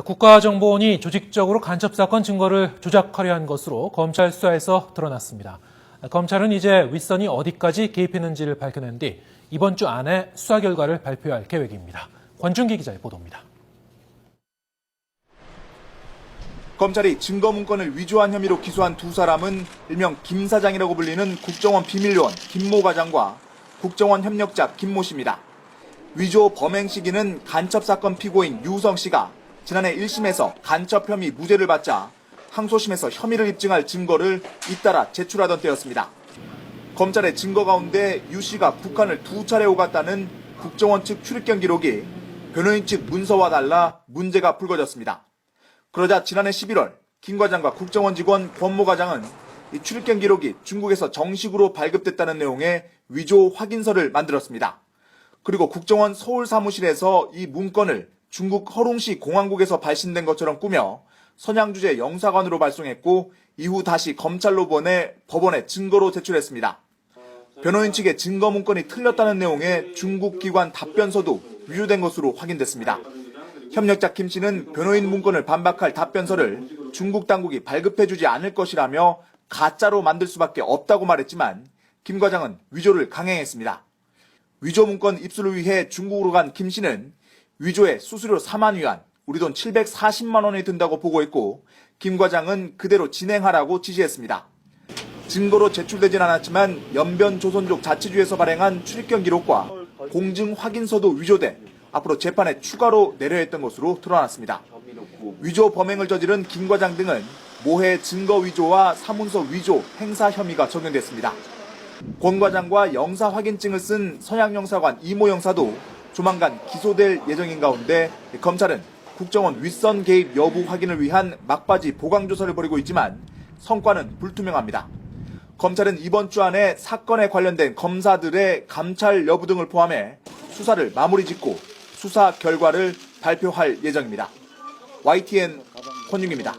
국가정보원이 조직적으로 간첩사건 증거를 조작하려 한 것으로 검찰 수사에서 드러났습니다. 검찰은 이제 윗선이 어디까지 개입했는지를 밝혀낸 뒤 이번 주 안에 수사 결과를 발표할 계획입니다. 권준기 기자의 보도입니다. 검찰이 증거문건을 위조한 혐의로 기소한 두 사람은 일명 김 사장이라고 불리는 국정원 비밀요원 김모 과장과 국정원 협력자 김모 씨입니다. 위조 범행 시기는 간첩사건 피고인 유성 씨가 지난해 1심에서 간첩 혐의 무죄를 받자 항소심에서 혐의를 입증할 증거를 잇따라 제출하던 때였습니다. 검찰의 증거 가운데 유 씨가 북한을 2차례 오갔다는 국정원 측 출입경 기록이 변호인 측 문서와 달라 문제가 불거졌습니다. 그러자 지난해 11월 김 과장과 국정원 직원 권모 과장은 이 출입경 기록이 중국에서 정식으로 발급됐다는 내용의 위조 확인서를 만들었습니다. 그리고 국정원 서울 사무실에서 이 문건을 중국 허룽시 공항국에서 발신된 것처럼 꾸며 선양주재 영사관으로 발송했고 이후 다시 검찰로 보내 법원에 증거로 제출했습니다. 변호인 측의 증거 문건이 틀렸다는 내용의 중국 기관 답변서도 위조된 것으로 확인됐습니다. 협력자 김 씨는 변호인 문건을 반박할 답변서를 중국 당국이 발급해주지 않을 것이라며 가짜로 만들 수밖에 없다고 말했지만 김 과장은 위조를 강행했습니다. 위조 문건 입수를 위해 중국으로 간 김 씨는 위조에 수수료 4만 위안, 우리 돈 740만 원이 든다고 보고했고 김 과장은 그대로 진행하라고 지시했습니다. 증거로 제출되진 않았지만 연변조선족 자치주에서 발행한 출입경 기록과 공증 확인서도 위조돼 앞으로 재판에 추가로 내려야 했던 것으로 드러났습니다. 위조 범행을 저지른 김 과장 등은 모해 증거 위조와 사문서 위조, 행사 혐의가 적용됐습니다. 권 과장과 영사 확인증을 쓴 서양영사관 이모 영사도 조만간 기소될 예정인 가운데 검찰은 국정원 윗선 개입 여부 확인을 위한 막바지 보강조사를 벌이고 있지만 성과는 불투명합니다. 검찰은 이번 주 안에 사건에 관련된 검사들의 감찰 여부 등을 포함해 수사를 마무리 짓고 수사 결과를 발표할 예정입니다. YTN 권윤기입니다.